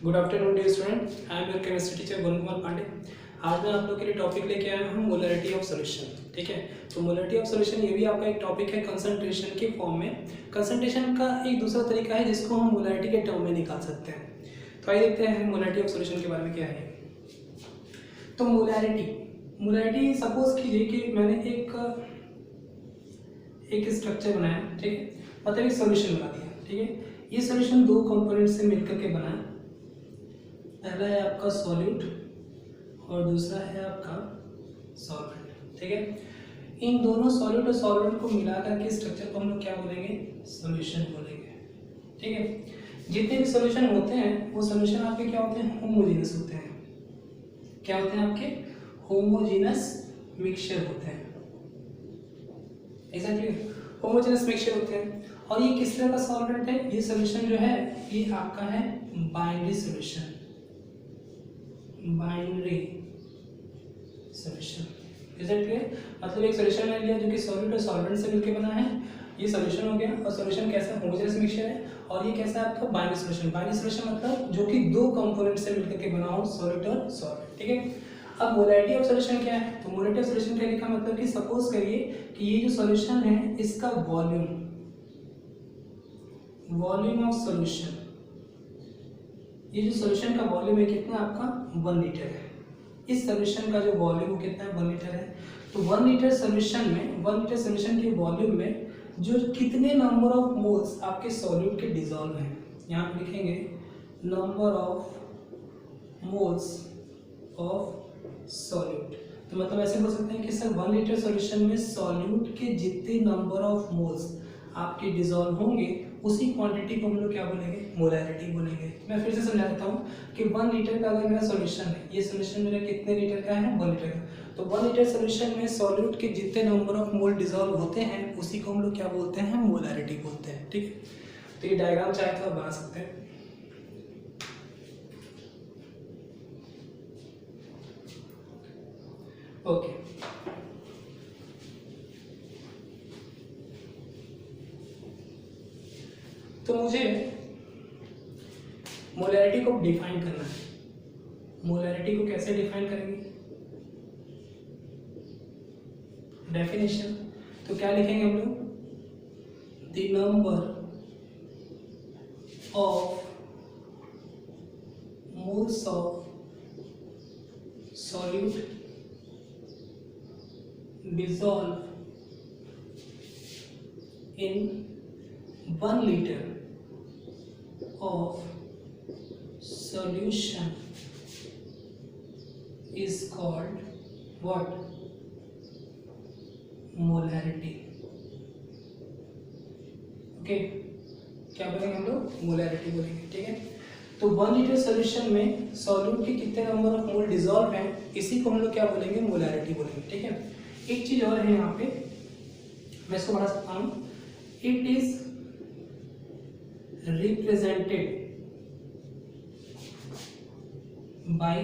Good afternoon dear student, I am your chemistry teacher Varun Kumar Pandey. आज मैं आप लोग के लिए टॉपिक लेके आया हूँ मोलरिटी ऑफ सॉल्यूशन। ठीक है, तो मोलरिटी ऑफ सॉल्यूशन ये भी आपका एक टॉपिक है कंसंट्रेशन के फॉर्म में। कंसंट्रेशन का एक दूसरा तरीका है जिसको हम मोलरिटी के टर्म में निकाल सकते हैं। तो आइए देखते हैं मोलरिटी ऑफ सॉल्यूशन के बारे में क्या है। तो मोलरिटी सपोज कीजिए कि मैंने एक स्ट्रक्चर बनाया, ठीक है, मतलब एक सॉल्यूशन बना दिया। ठीक है, ये सॉल्यूशन दो कंपोनेंट से मिलकर के बना है। पहला है आपका सॉल्यूट और दूसरा है आपका सॉल्वेंट। ठीक है, इन दोनों सॉल्यूट और सॉल्वेंट को मिला करके स्ट्रक्चर को हम लोग क्या बोलेंगे, सॉल्यूशन बोलेंगे। ठीक है, जितने भी सॉल्यूशन होते हैं वो सॉल्यूशन आपके क्या होते हैं, होमोजेनस होते हैं। क्या होते हैं आपके, होमोजेनस मिक्सचर होते हैं। एग्जैक्टली, होमोजेनस मिक्सचर होते हैं। और ये किस तरह का सॉल्वेंट है, ये सॉल्यूशन जो है ये आपका है binary solution. Binary solution, is it clear? मतलब एक सॉल्यूशन मैंने लिया जो कि सॉल्यूट और सॉल्वेंट से मिलकर बना है, ये सॉल्यूशन हो गया। और सॉल्यूशन कैसा, होमोजेनस मिक्सचर है। और ये कैसा है आपका बाइनरी सॉल्यूशन। बाइनरी सॉल्यूशन मतलब जो कि दो कंपोनेंट से मिलकर के बना हो, सॉल्यूट और सॉल्वेंट। ठीक है, अब मोलरिटी ऑफ सॉल्यूशन क्या है, तो मोलरिटी ऑफ सॉल्यूशन का लिखा मतलब कि सपोज करिए कि ये जो सॉल्यूशन है इसका वॉल्यूम ऑफ सॉल्यूशन, ये जो सॉल्यूशन का वॉल्यूम है कितना आपका 1 लीटर है। इस सॉल्यूशन का जो वॉल्यूम कितना है 1 लीटर है। तो 1 लीटर सॉल्यूशन में, 1 लीटर सॉल्यूशन के वॉल्यूम में जो कितने नंबर ऑफ मोल्स आपके सॉल्यूट के डिसॉल्व हैं, यहाँ पे लिखेंगे number of moles of solute. तो मतलब ऐसे बोल सकते हैं कि सर 1 लीटर सॉल्यूशन में सॉल्यूट के जितने नंबर ऑफ मोल्स आपके डिसॉल्व होंगे उसी क्वांटिटी को हम लोग क्या बोलेंगे, मोलरिटी बोलेंगे। मैं फिर से समझा देता हूँ कि 1 लीटर का अगर मेरा सॉल्यूशन है, ये सॉल्यूशन मेरा कितने लीटर का है, 1 लीटर का। तो 1 लीटर सॉल्यूशन में सॉल्यूट के जितने नंबर ऑफ मोल डिसॉल्व होते हैं उसी को हम लोग क्या बोलते हैं, मोलरिटी बोलते हैं। ठीक है, तो ये डायग्राम चाहे तो आप बना सकते हैं। ओके, तो मुझे मोलरिटी को डिफाइन करना है। मोलरिटी को कैसे डिफाइन करेंगे, डेफिनेशन। तो क्या लिखेंगे हम लोग, the number of moles of solute dissolve in 1 liter of solution is called what, molarity। Okay, क्या बोलेंगे हम लोग, मोलरिटी बोलेंगे। ठीक है, तो 1 लीटर सॉल्यूशन में सॉल्यूट के कितने नंबर ऑफ मोल डिसॉल्व हैं इसी को हम लोग क्या बोलेंगे, मोलरिटी बोलेंगे। ठीक है, एक चीज और है यहाँ पे, मैं इसको बढ़ा सकता हूँ, it is represented by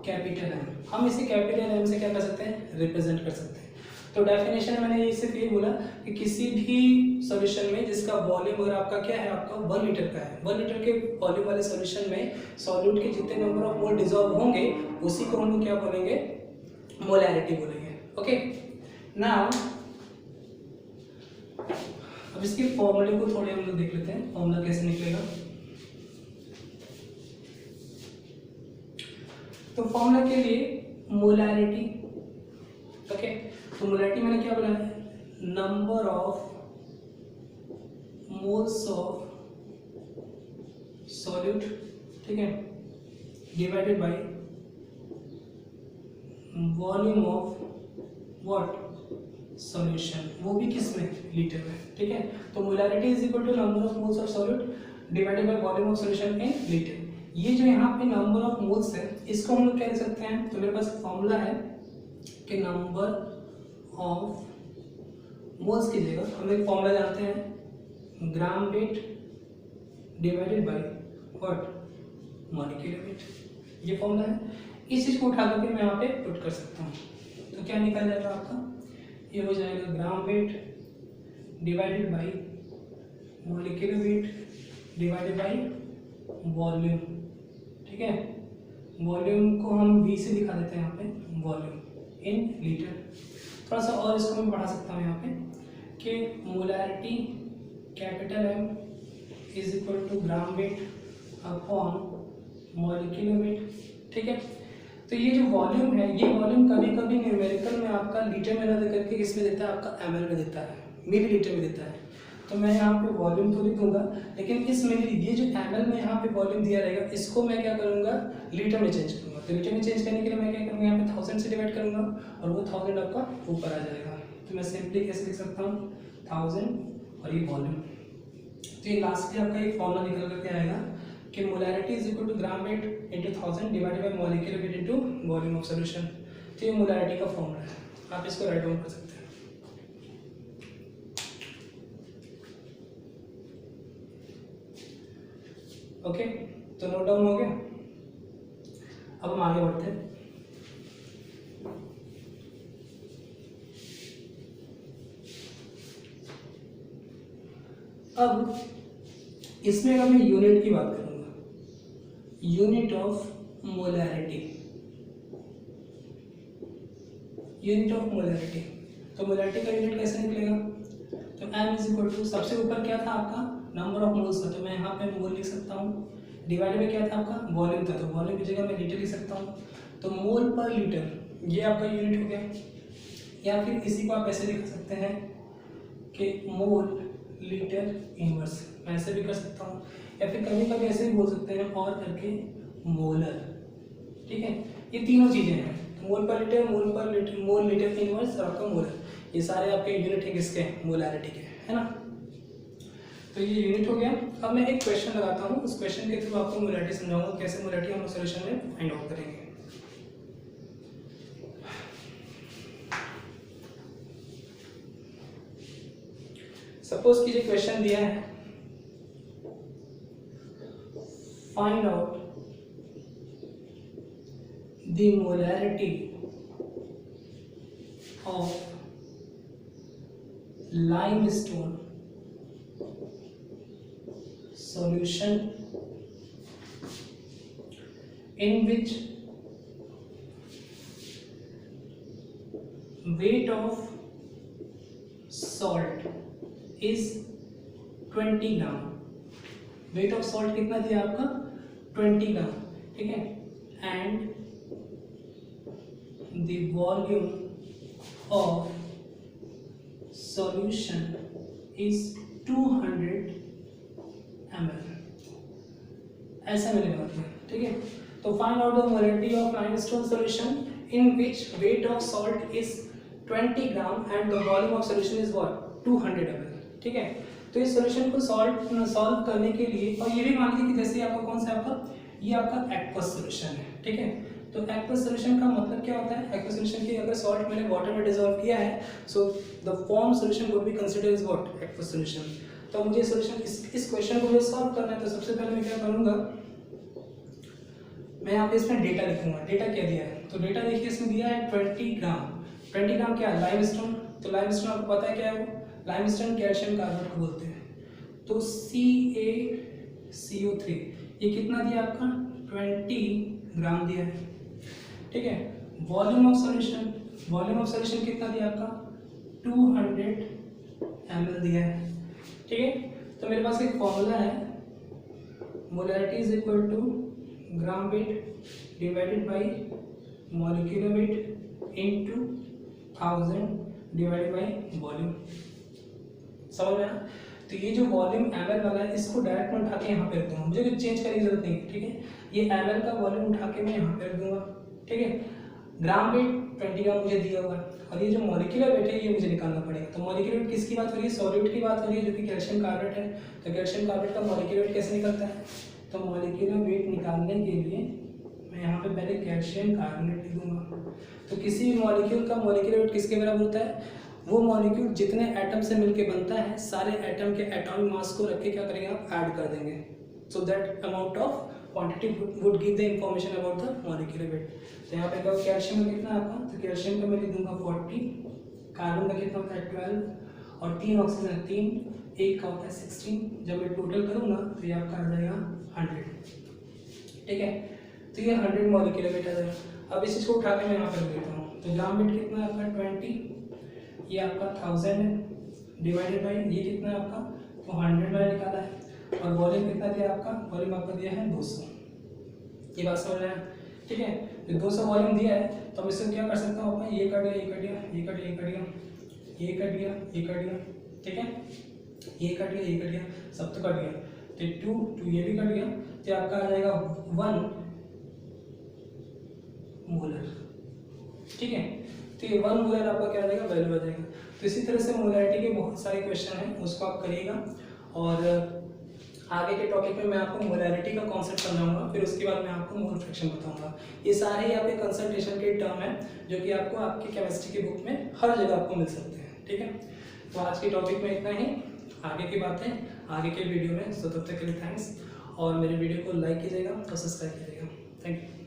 capital M. हम इसे कैपिटल एम से क्या कर सकते हैं, रिप्रेजेंट कर सकते हैं। तो डेफिनेशन मैंने ये सिर्फ ये बोला कि किसी भी सॉल्यूशन में जिसका वॉल्यूम अगर आपका क्या है, आपका 1 लीटर का है, 1 लीटर के वॉल्यूम वाले सॉल्यूशन में सॉल्यूट के जितने नंबर ऑफ मोल डिसॉल्व होंगे उसी को हम लोग क्या बोलेंगे, मोलरिटी बोलेंगे। ओके, नाउ अब इसके फॉर्मूले को थोड़े हम लोग देख लेते हैं, फॉर्मूला कैसे निकलेगा। तो फॉर्मूला के लिए मोलरिटी, ओके, तो मोलरिटी मैंने क्या बोला है, number of moles of solute, ठीक है, divided by volume of what, solution, वो भी किस में, लीटर में। ठीक है, तो molarity is equal to number of moles of solute divided by volume of solution in litre. ये जो यहाँ पे नंबर ऑफ मोल्स है इसको हम लोग क्या लिख सकते हैं, तो मेरे पास फॉर्मूला है कि नंबर ऑफ मोल्स की जगह हम एक फॉर्मूला जानते हैं, ग्राम weight divided by what, molecular weight. ये फॉर्मूला है, इस चीज को उठा करके मैं यहाँ पे पुट कर सकता हूँ। तो क्या निकल जाएगा आपका, ये हो जाएगा ग्राम weight divided by molecular wait divided by volume, ठीक है, वॉल्यूम को हम V से दिखा देते हैं यहाँ पे, वॉल्यूम इन लीटर। थोड़ा सा और इसको मैं बढ़ा सकता हूँ यहाँ पे कि molarity capital M is equal to gram weight upon molecular weight, ठीक है। तो ये जो वॉल्यूम है, ये वॉल्यूम कभी कभी न्यूमेरिकल में आपका लीटर में ना दे करके इसमें देता है, आपका ml में देता है, मिलीलीटर में देता है। तो मैं यहाँ पे वॉल्यूम तो लिख दूंगा, लेकिन इस मिली ये जो ml में यहाँ पे वॉल्यूम दिया रहेगा, इसको मैं क्या करूँगा, लीटर में चेंज करूँगा। तो लीटर में चेंज करने के लिए मैं क्या करूँगा, यहाँ पे 1000 से डिवाइड करूँगा और वो 1000 आपका ऊपर आ जाएगा। तो मैं सिंपली कैसे लिख सकता हूँ, 1000 और ये वॉल्यूम। तो ये लास्ट में आपका एक फॉर्मूला निकल करके आएगा कि molarity is equal to gram weight into 1000 divided by molecular weight into volume of solution. तो ये मोलैरिटी का फॉर्मूला है, आप इसको राइट डाउन कर सकते हैं। ओके, तो नोट डाउन हो गया। अब हम आगे बढ़ते हैं। अब इसमें अगर मैं यूनिट की बात करूंगा, unit of molarity, unit of molarity, तो मोलैरिटी का यूनिट कैसे निकलेगा, तो m इज इक्वल टू, सबसे ऊपर क्या था आपका, नंबर ऑफ मोल्स था, तो मैं यहाँ पे मोल लिख सकता हूँ, डिवाइड में क्या था आपका, वॉल्यूम था, तो वॉल्यूम की जगह मैं लीटर लिख सकता हूँ। तो मोल पर लीटर ये आपका यूनिट हो गया। या फिर इसी को आप ऐसे लिख सकते हैं कि मोल लीटर इनवर्स, मैं ऐसे भी कर सकता हूँ, या फिर कभी कभी ऐसे भी बोल सकते हैं और करके मोलर, ठीक है। ये तीनों चीज़ें हैं, तो मोल पर लीटर, मोल लीटर इनवर्स और आपका मोलर, ये सारे आपके यूनिट है किसके, मोलैरिटी के, है ना। तो ये यूनिट हो गया। अब मैं एक क्वेश्चन लगाता हूँ, उस क्वेश्चन के थ्रू आपको मोलैरिटी समझाऊंगा, कैसे मोलैरिटी हम सॉल्यूशन में फाइंड आउट करेंगे। सपोज कीजिए क्वेश्चन दिया है, find out the molarity of limestone solution in which weight of salt is 20 gram. Weight of salt कितना दिया आपका, 20 ग्राम, ठीक है। And the volume of solution is 200 ml, ऐसा मैंने बात किया, ठीक है। तो find out the molarity of limestone solution in which weight of salt is 20 gram and the volume of solution is what, 200 ml, ठीक है। तो इस सॉल्यूशन को सॉल्व करने के लिए, और ये भी मान लीजिए कि जैसे आपका कौन सा आपका, ये आपका एक्वस सॉल्यूशन है, ठीक है। तो एक्वस सॉल्यूशन का मतलब क्या होता है, एक्वस सॉल्यूशन की अगर सॉल्ट मैंने वाटर में डिसॉल्व किया है, so the form solution would be considered is what, aqueous solution. तो मुझे सॉल्यूशन इस क्वेश्चन को मुझे सॉल्व करना है, तो सबसे पहले मैं क्या करूंगा, मैं यहाँ पे इसमें डेटा लिखूंगा। डेटा क्या दिया है, तो डेटा देखिए इसमें दिया है 20 ग्राम। 20 ग्राम क्या है, लाइमस्टोन। तो लाइमस्टोन आपको पता है क्या है, वो लाइमस्टोन कैल्शियम कार्बोनेट को बोलते हैं। तो CaCO3 ये कितना दिया आपका, 20 ग्राम दिया है, ठीक है। Volume of solution, volume of solution कितना दिया आपका, 200 ml दिया है, ठीक है। तो मेरे पास एक फॉर्मूला है, molarity is equal to gram weight divided by molecular weight into 1000 divided by volume. समझ में आया। तो ये जो वॉल्यूम ml वाला है, इसको डायरेक्ट मैं उठा के यहाँ पे रख दूंगा, मुझे कुछ चेंज करने की जरूरत नहीं है, ठीक है। ये ml का वॉल्यूम उठा के मैं यहाँ पे रख दूंगा, ठीक है। ग्राम वेट 20 ग्राम मुझे दिया हुआ है, और ये जो मॉलिक्यूलर वेट है ये मुझे निकालना पड़ेगा। तो मॉलिक्यूलर वेट किसकी बात हो रही है, सॉल्यूट की बात हो रही है, जो कि कैल्शियम कार्बोनेट है। तो कैल्शियम कार्बोनेट का मॉलिक्यूलर वेट कैसे निकलता है, तो मॉलिक्यूलर वेट निकालने के लिए मैं यहाँ पे पहले कैल्शियम कार्बोनेट लिख दूंगा। तो किसी भी मॉलिक्यूल का मॉलिक्यूलर वेट किसके बराबर होता है, वो मॉलिक्यूल जितने एटम से मिलके बनता है, सारे एटम के एटॉमिक मास को रख के क्या करेंगे आप, ऐड कर देंगे, so that amount of quantity would give the information about the molecular weight. तो यहाँ पे कैल्शियम का कितना आपका, तो कैल्शियम का मैं लिख दूंगा 40, कार्बन का कितना होता है 12, और 3 ऑक्सीजन 3, एक का होता है 16, जब मैं टोटल करूँगा तो ये आपका आ जाएगा 100, ठीक है। तो ये 100 मॉलिक्यूलर वेट आ जाएगा। अब इस चीज़ को उठा के मैं यहाँ पर देता हूँ, तो ग्राम वेट कितना है आपका 20, ये आपका 1000 है, डिवाइडेड बाई ये कितना है आपका, तो 100 मैंने निकाला है, और वॉल्यूम कितना दिया आपका, वॉल्यूम आपका दिया है 200। ये बात समझ रहे हैं, ठीक है। तो 200 वॉल्यूम दिया है, तो अब इससे क्या कर सकता हूँ अपन, ये कट गया, ये कट गया, ये कट गया, ये कट गया, ये कट गया, ये कट गया, ठीक है, ये कट गया, ये कट गया, सब तो कट गया, तो 2 ये भी कट गया, तो आपका आ जाएगा 1 मोलर, ठीक है। तो ये 1 मोलर आपका क्या आ जाएगा, वैल्यू आ जाएगा। तो इसी तरह से मोलैरिटी के बहुत सारे क्वेश्चन हैं, उसको आप करिएगा, और आगे के टॉपिक में मैं आपको मोलैरिटी का कॉन्सेप्ट समझाऊंगा, फिर उसके बाद मैं आपको मोल फ्रैक्शन बताऊंगा। ये सारे ही आपके कंसंट्रेशन के टर्म हैं जो कि आपको आपकी केमिस्ट्री की बुक में हर जगह आपको मिल सकते हैं, ठीक है। तो आज के टॉपिक में इतना ही, आगे की बातें आगे के वीडियो में। सो तब तक के लिए थैंक्स, और मेरे वीडियो को लाइक कीजिएगा और सब्सक्राइब कीजिएगा। Thank you.